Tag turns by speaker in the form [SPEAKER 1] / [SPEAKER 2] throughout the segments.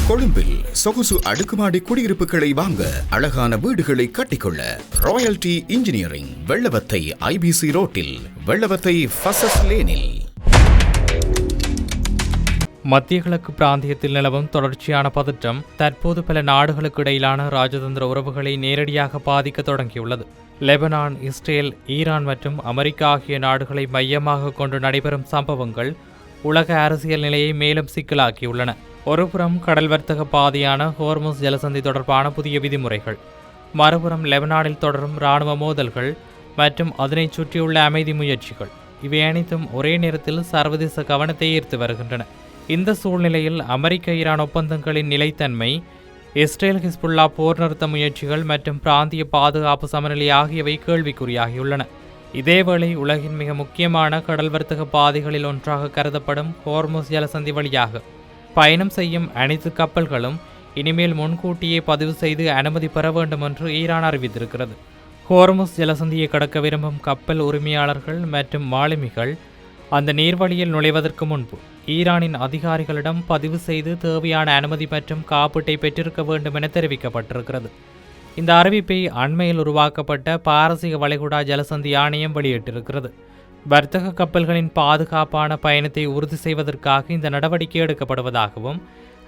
[SPEAKER 1] கொழும்பில் சொகுசு அடுக்குமாடி குடியிருப்புகளை வாங்க, அழகான வீடுகளை கட்டிக்கொள்ள ராயல்டி இன்ஜினியரிங், வெள்ளவத்தை IBC ரோட்டில், வெள்ளவத்தை ஃபசஸ் லேனில்.
[SPEAKER 2] மத்திய கிழக்கு பிராந்தியத்தில் நிலவும் தொடர்ச்சியான பதற்றம் தற்போது பல நாடுகளுக்கு இடையிலான ராஜதந்திர உறவுகளை நேரடியாக பாதிக்க தொடங்கியுள்ளது. லெபனான், இஸ்ரேல், ஈரான் மற்றும் அமெரிக்கா ஆகிய நாடுகளை மையமாக கொண்டு நடைபெறும் சம்பவங்கள் உலக அரசியல் நிலையை மேலும் சிக்கலாக்கியுள்ளன. ஒருபுறம் கடல் வர்த்தக பாதையான ஹோர்முஸ் ஜலசந்தி தொடர்பான புதிய விதிமுறைகள், மறுபுறம் லெபனானில் தொடரும் இராணுவ மோதல்கள் மற்றும் அதனைச் சுற்றியுள்ள அமைதி முயற்சிகள், இவை அனைத்தும் ஒரே நேரத்தில் சர்வதேச கவனத்தை ஈர்த்து வருகின்றன. இந்த சூழ்நிலையில் அமெரிக்க ஈரான் ஒப்பந்தங்களின் நிலைத்தன்மை, இஸ்ரேல் ஹிஸ்புல்லா போர் நிறுத்த முயற்சிகள் மற்றும் பிராந்திய பாதுகாப்பு சமநிலை ஆகியவை கேள்விக்குறியாகியுள்ளன. இதேவேளை உலகின் மிக முக்கியமான கடல் வர்த்தக பாதைகளில் ஒன்றாக கருதப்படும் ஹோர்முஸ் ஜலசந்தி வழியாக பயணம் செய்யும் அனைத்து கப்பல்களும் இனிமேல் முன்கூட்டியே பதிவு செய்து அனுமதி பெற வேண்டும் என்று ஈரான் அறிவித்திருக்கிறது. ஹோர்முஸ் ஜலசந்தியை கடக்க விரும்பும் கப்பல் உரிமையாளர்கள் மற்றும் மாலுமிகள் அந்த நீர்வழியில் நுழைவதற்கு முன்பு ஈரானின் அதிகாரிகளிடம் பதிவு செய்து தேவையான அனுமதி மற்றும் காப்பீட்டை பெற்றிருக்க வேண்டும் என தெரிவிக்கப்பட்டிருக்கிறது. இந்த அறிவிப்பை அண்மையில் உருவாக்கப்பட்ட பாரசீக வளைகுடா ஜலசந்தி ஆணையம் வெளியிட்டிருக்கிறது. வர்த்தக கப்பல்களின் பாதுகாப்பான பயணத்தை உறுதி செய்வதற்காக இந்த நடவடிக்கை எடுக்கப்படுவதாகவும்,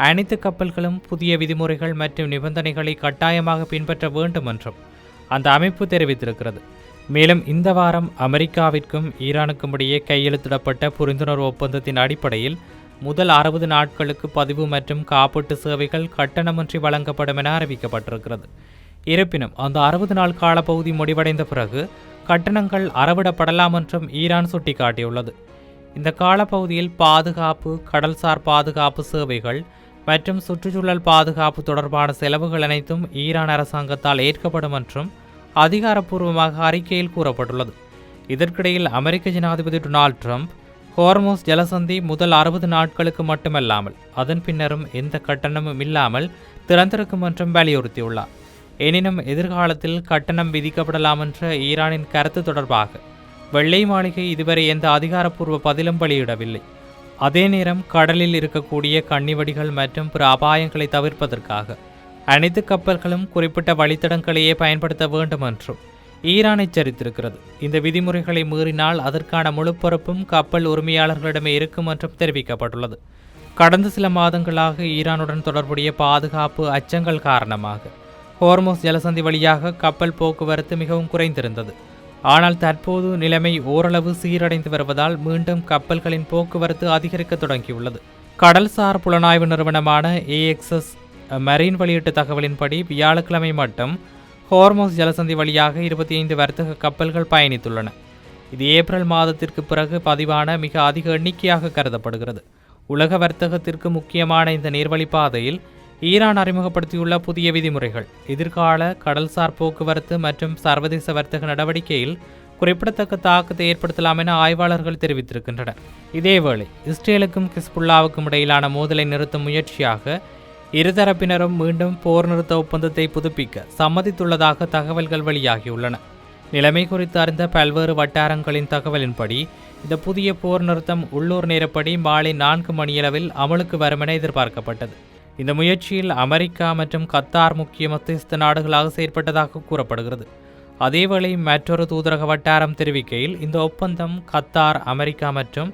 [SPEAKER 2] அனைத்து கப்பல்களும் புதிய விதிமுறைகள் மற்றும் நிபந்தனைகளை கட்டாயமாக பின்பற்ற வேண்டும் என்றும் அந்த அமைப்பு தெரிவித்திருக்கிறது. மேலும் இந்த வாரம் அமெரிக்காவிற்கும் ஈரானுக்கும் இடையே கையெழுத்திடப்பட்ட புரிந்துணர்வு ஒப்பந்தத்தின் அடிப்படையில் முதல் 60 நாட்களுக்கு பதிவு மற்றும் காப்பீட்டு சேவைகள் கட்டணமின்றி வழங்கப்படும் என அறிவிக்கப்பட்டிருக்கிறது. இருப்பினும் அந்த 60 நாள் காலப்பகுதி முடிவடைந்த பிறகு கட்டணங்கள் அறவிடப்படலாம் என்றும் ஈரான் சுட்டிக்காட்டியுள்ளது. இந்த காலப்பகுதியில் பாதுகாப்பு, கடல்சார் பாதுகாப்பு சேவைகள் மற்றும் சுற்றுச்சூழல் பாதுகாப்பு தொடர்பான செலவுகள் அனைத்தும் ஈரான் அரசாங்கத்தால் ஏற்கப்படும் என்றும் அதிகாரப்பூர்வமாக அறிக்கையில் கூறப்பட்டுள்ளது. இதற்கிடையில் அமெரிக்க ஜனாதிபதி டொனால்ட் ட்ரம்ப் ஹோர்முஸ் ஜலசந்தி முதல் 60 நாட்களுக்கு மட்டுமல்லாமல் அதன் பின்னரும் எந்த கட்டணமும் இல்லாமல் திறந்திருக்கும் என்றும் வலியுறுத்தியுள்ளார். எனினும் எதிர்காலத்தில் கட்டணம் விதிக்கப்படலாம் என்ற ஈரானின் கருத்து தொடர்பாக வெள்ளை மாளிகை இதுவரை எந்த அதிகாரப்பூர்வ பதிலும் வெளியிடவில்லை. அதே நேரம் கடலில் இருக்கக்கூடிய கன்னிவடிகள் மற்றும் பிற அபாயங்களை தவிர்ப்பதற்காக அனைத்து கப்பல்களும் குறிப்பிட்ட வழித்தடங்களையே பயன்படுத்த வேண்டும் என்றும் ஈரான் எச்சரித்திருக்கிறது. இந்த விதிமுறைகளை மீறினால் அதற்கான முழு பொறுப்பும் கப்பல் உரிமையாளர்களிடமே இருக்கும் என்றும் தெரிவிக்கப்பட்டுள்ளது. கடந்த சில மாதங்களாக ஈரானுடன் தொடர்புடைய பாதுகாப்பு அச்சங்கள் காரணமாக ஹோர்முஸ் ஜலசந்தி வழியாக கப்பல் போக்குவரத்து மிகவும் குறைந்திருந்தது. ஆனால் தற்போது நிலைமை ஓரளவு சீரடைந்து வருவதால் மீண்டும் கப்பல்களின் போக்குவரத்து அதிகரிக்க தொடங்கியுள்ளது. கடல்சார் புலனாய்வு நிறுவனமான AXS மரீன் வெளியிட்ட தகவலின்படி வியாழக்கிழமை மட்டும் ஹோர்முஸ் ஜலசந்தி வழியாக 25 வர்த்தக கப்பல்கள் பயணித்துள்ளன. இது ஏப்ரல் மாதத்திற்கு பிறகு பதிவான மிக அதிக எண்ணிக்கையாக கருதப்படுகிறது. உலக வர்த்தகத்திற்கு முக்கியமான இந்த நீர்வழி பாதையில் ஈரான் அறிமுகப்படுத்தியுள்ள புதிய விதிமுறைகள் எதிர்கால கடல்சார் போக்குவரத்து மற்றும் சர்வதேச வர்த்தக நடவடிக்கையில் குறிப்பிடத்தக்க தாக்கத்தை ஏற்படுத்தலாம் என ஆய்வாளர்கள் தெரிவித்திருக்கின்றனர். இதேவேளை இஸ்ரேலுக்கும் ஹிஸ்புல்லாவுக்கும் இடையிலான மோதலை நிறுத்தும் முயற்சியாக இருதரப்பினரும் மீண்டும் போர் நிறுத்த ஒப்பந்தத்தை புதுப்பிக்க சம்மதித்துள்ளதாக தகவல்கள் வெளியாகியுள்ளன. நிலைமை குறித்து அறிந்த பல்வேறு வட்டாரங்களின் தகவலின்படி இந்த புதிய போர் நிறுத்தம் உள்ளூர் நேரப்படி மாலை 4 மணியளவில் அமலுக்கு வரும் என எதிர்பார்க்கப்பட்டது. இந்த முயற்சியில் அமெரிக்கா மற்றும் கத்தார் முக்கிய மத்தியஸ்த நாடுகளாக செயற்பட்டதாக கூறப்படுகிறது. அதேவேளை மற்றொரு தூதரக வட்டாரம் தெரிவிக்கையில் இந்த ஒப்பந்தம் கத்தார், அமெரிக்கா மற்றும்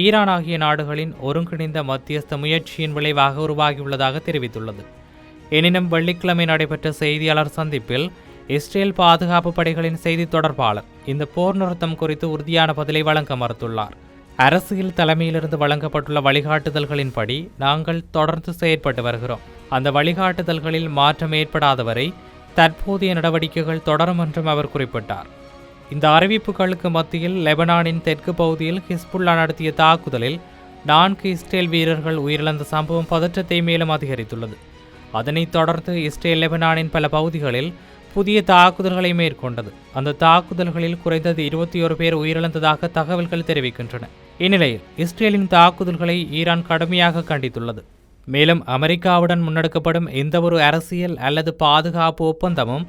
[SPEAKER 2] ஈரான் ஆகிய நாடுகளின் ஒருங்கிணைந்த மத்தியஸ்த முயற்சியின் விளைவாக உருவாகியுள்ளதாக தெரிவித்துள்ளது. எனினும் வெள்ளிக்கிழமை நடைபெற்ற செய்தியாளர் சந்திப்பில் இஸ்ரேல் பாதுகாப்பு படைகளின் செய்தி தொடர்பாளர் இந்த போர் நிறுத்தம் குறித்து உறுதியான பதிலை வழங்க மறுத்துள்ளார். அரசியல் தலைமையிலிருந்து வழங்கப்பட்டுள்ள வழிகாட்டுதல்களின்படி நாங்கள் தொடர்ந்து செயற்பட்டு வருகிறோம். அந்த வழிகாட்டுதல்களில் மாற்றம் ஏற்படாதவரை தற்போதைய நடவடிக்கைகள் தொடரும் என்றும் அவர் குறிப்பிட்டார். இந்த அறிவிப்புகளுக்கு மத்தியில் லெபனானின் தெற்கு பகுதியில் ஹிஸ்புல்லா நடத்திய தாக்குதலில் 4 இஸ்ரேல் வீரர்கள் உயிரிழந்த சம்பவம் பதற்றத்தை மேலும் அதிகரித்துள்ளது. அதனைத் தொடர்ந்து இஸ்ரேல் லெபனானின் பல பகுதிகளில் புதிய தாக்குதல்களை மேற்கொண்டது. அந்த தாக்குதல்களில் குறைந்தது 21 பேர் உயிரிழந்ததாக தகவல்கள் தெரிவிக்கின்றன. இந்நிலையில் இஸ்ரேலின் தாக்குதல்களை ஈரான் கடுமையாக கண்டித்துள்ளது. மேலும் அமெரிக்காவுடன் முன்னெடுக்கப்படும் எந்தவொரு அரசியல் அல்லது பாதுகாப்பு ஒப்பந்தமும்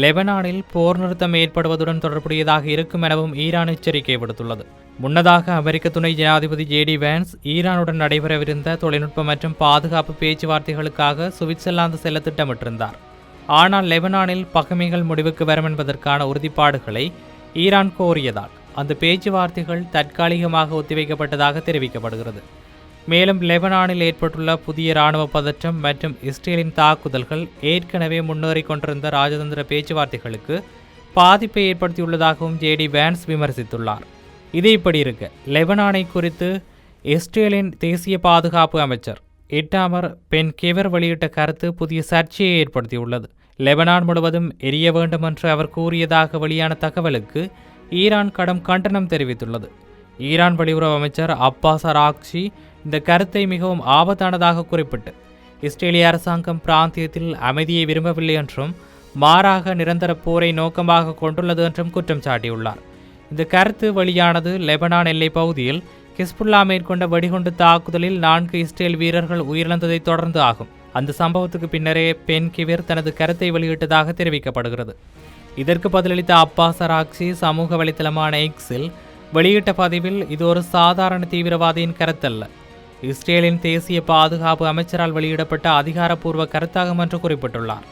[SPEAKER 2] லெபனானில் போர் நிறுத்தம் ஏற்படுவதுடன் தொடர்புடையதாக இருக்கும் எனவும் ஈரான் எச்சரிக்கை விடுத்துள்ளது. முன்னதாக அமெரிக்க துணை ஜனாதிபதி ஜேடி வேன்ஸ் ஈரானுடன் நடைபெறவிருந்த தொழில்நுட்ப மற்றும் பாதுகாப்பு பேச்சுவார்த்தைகளுக்காக சுவிட்சர்லாந்து செல்ல திட்டமிட்டிருந்தார். ஆனால் லெபனானில் பகைமைகள் முடிவுக்கு வரும் என்பதற்கான உறுதிப்பாடுகளை ஈரான் கோரியதால் அந்த பேச்சுவார்த்தைகள் தற்காலிகமாக ஒத்திவைக்கப்பட்டதாக தெரிவிக்கப்படுகிறது. மேலும் லெபனானில் ஏற்பட்டுள்ள புதிய இராணுவ பதற்றம் மற்றும் இஸ்ரேலின் தாக்குதல்கள் ஏற்கனவே முன்னேறி கொண்டிருந்த ராஜதந்திர பேச்சுவார்த்தைகளுக்கு பாதிப்பை ஏற்படுத்தியுள்ளதாகவும் ஜேடி வேன்ஸ் விமர்சித்துள்ளார். இது இப்படி இருக்க, லெபனானை குறித்து இஸ்ரேலின் தேசிய பாதுகாப்பு அமைச்சர் இட்டாமர் பென் கெவர் வெளியிட்ட கருத்து புதிய சர்ச்சையை ஏற்படுத்தியுள்ளது. லெபனான் முழுவதும் எரிய வேண்டும் என்று அவர் கூறியதாக வெளியான தகவலுக்கு ஈரான் கடும் கண்டனம் தெரிவித்துள்ளது. ஈரான் வெளியுறவு அமைச்சர் அப்பாஸ் அராக்சி இந்த கருத்தை மிகவும் ஆபத்தானதாக குறிப்பிட்டு இஸ்ரேலிய அரசாங்கம் பிராந்தியத்தில் அமைதியை விரும்பவில்லை என்றும் மாறாக நிரந்தர போரை நோக்கமாக கொண்டுள்ளது என்றும் குற்றம் சாட்டியுள்ளார். இந்த கருத்து வெளியானது லெபனான் எல்லை பகுதியில் ஹிஸ்புல்லா மேற்கொண்ட வெடிகுண்டு தாக்குதலில் 4 இஸ்ரேல் வீரர்கள் உயிரிழந்ததை தொடர்ந்து ஆகும். அந்த சம்பவத்துக்கு பின்னரே பென் கிவிர் தனது கருத்தை வெளியிட்டதாக தெரிவிக்கப்படுகிறது. இதற்கு பதிலளித்த அப்பாஸ் அராக்சி சமூக வலைத்தளமான எக்ஸில் வெளியிட்ட பதிவில் இது ஒரு சாதாரண தீவிரவாதியின் கருத்தல்ல, இஸ்ரேலின் தேசிய பாதுகாப்பு அமைச்சரால் வெளியிடப்பட்ட அதிகாரப்பூர்வ கருத்தாகும் என்று குறிப்பிட்டுள்ளார்.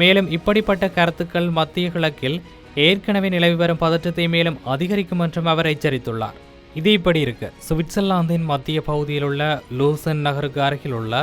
[SPEAKER 2] மேலும் இப்படிப்பட்ட கருத்துக்கள் மத்திய கிழக்கில் ஏற்கனவே நிலவி வரும் பதற்றத்தை மேலும் அதிகரிக்கும் என்றும் அவர் எச்சரித்துள்ளார். இது இப்படி இருக்க, சுவிட்சர்லாந்தின் மத்திய பகுதியில் உள்ள லூசன் நகருக்கு அருகில் உள்ள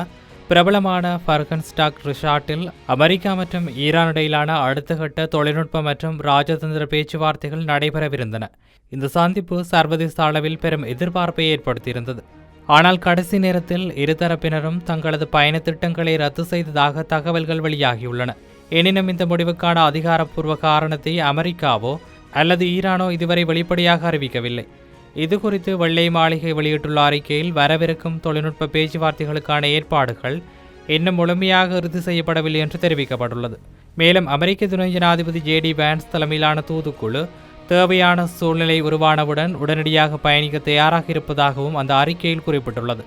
[SPEAKER 2] பிரபலமான ஃபர்கன்ஸ்டாக் ரிசார்ட்டில் அமெரிக்கா மற்றும் ஈரான் இடையிலான அடுத்த கட்ட தொழில்நுட்ப மற்றும் ராஜதந்திர பேச்சுவார்த்தைகள் நடைபெறவிருந்தன. இந்த சந்திப்பு சர்வதேச அளவில் பெரும் எதிர்பார்ப்பை ஏற்படுத்தியிருந்தது. ஆனால் கடைசி நேரத்தில் இருதரப்பினரும் தங்களது பயண திட்டங்களை ரத்து செய்ததாக தகவல்கள் வெளியாகியுள்ளன. எனினும் இந்த முடிவுக்கான அதிகாரப்பூர்வ காரணத்தை அமெரிக்காவோ அல்லது ஈரானோ இதுவரை வெளிப்படையாக அறிவிக்கவில்லை. இது குறித்து வெள்ளை மாளிகை வெளியிட்டுள்ள அறிக்கையில் வரவிருக்கும் தொழில்நுட்ப பேச்சுவார்த்தைகளுக்கான ஏற்பாடுகள் இன்னும் முழுமையாக இறுதி செய்யப்படவில்லை என்று தெரிவிக்கப்பட்டுள்ளது. மேலும் அமெரிக்க துணை ஜனாதிபதி ஜேடி வேன்ஸ் தலைமையிலான தூதுக்குழு தேவையான சூழ்நிலை உருவானவுடன் உடனடியாக பயணிக்க தயாராக இருப்பதாகவும் அந்த அறிக்கையில் குறிப்பிட்டுள்ளது.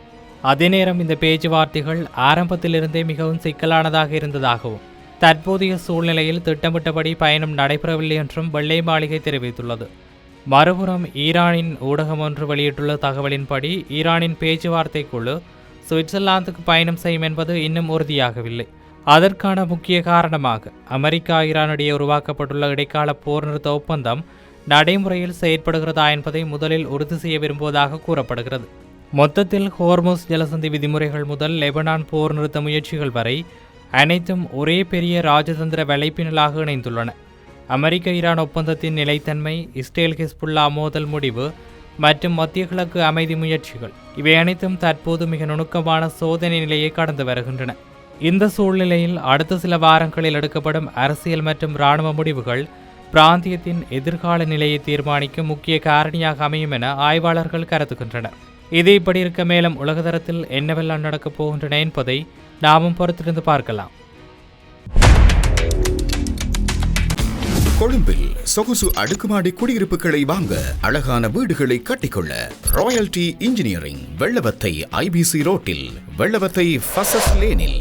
[SPEAKER 2] அதே நேரம் இந்த பேச்சுவார்த்தைகள் ஆரம்பத்திலிருந்தே மிகவும் சிக்கலானதாக இருந்ததாகவும் தற்போதைய சூழ்நிலையில் திட்டமிட்டபடி பயணம் நடைபெறவில்லை என்றும் வெள்ளை மாளிகை தெரிவித்துள்ளது. மறுபுறம் ஈரானின் ஊடகம் ஒன்று வெளியிட்டுள்ள தகவலின்படி ஈரானின் பேச்சுவார்த்தை குழு சுவிட்சர்லாந்துக்கு பயணம் செய்யும் என்பது இன்னும் உறுதியாகவில்லை. அதற்கான முக்கிய காரணமாக அமெரிக்கா ஈரானிடையே உருவாக்கப்பட்டுள்ள இடைக்கால போர் நிறுத்த ஒப்பந்தம் நடைமுறையில் செயற்படுகிறதா என்பதை முதலில் உறுதி செய்ய விரும்புவதாக கூறப்படுகிறது. மொத்தத்தில் ஹோர்முஸ் ஜலசந்தி விதிமுறைகள் முதல் லெபனான் போர் நிறுத்த முயற்சிகள் வரை அனைத்தும் ஒரே பெரிய ராஜதந்திர வலைப்பின்னலாக இணைந்துள்ளன. அமெரிக்க ஈரான் ஒப்பந்தத்தின் நிலைத்தன்மை, இஸ்ரேல் ஹிஸ்புல்லா மோதல் முடிவு மற்றும் மத்திய கிழக்கு அமைதி முயற்சிகள் இவை அனைத்தும் தற்போது மிக நுணுக்கமான சோதனை நிலையை கடந்து வருகின்றன. இந்த சூழ்நிலையில் அடுத்த சில வாரங்களில் எடுக்கப்படும் அரசியல் மற்றும் இராணுவ முடிவுகள் பிராந்தியத்தின் எதிர்கால நிலையை தீர்மானிக்கும் முக்கிய காரணியாக அமையும் என ஆய்வாளர்கள் கருதுகின்றனர். இது இப்படி இருக்க, மேலும் உலகதரத்தில் என்னவெல்லாம் நடக்கப் போகின்றன என்பதை நாமும் பொறுத்திருந்து பார்க்கலாம்.
[SPEAKER 1] கொழும்பில் சொகுசு அடுக்குமாடி குடியிருப்புகளை வாங்க, அழகான வீடுகளை கட்டிக்கொள்ள ராயல்டி இன்ஜினியரிங் வெள்ளவத்தை IBC ரோட்டில், வெள்ளவத்தை ஃபசஸ் லேனில்.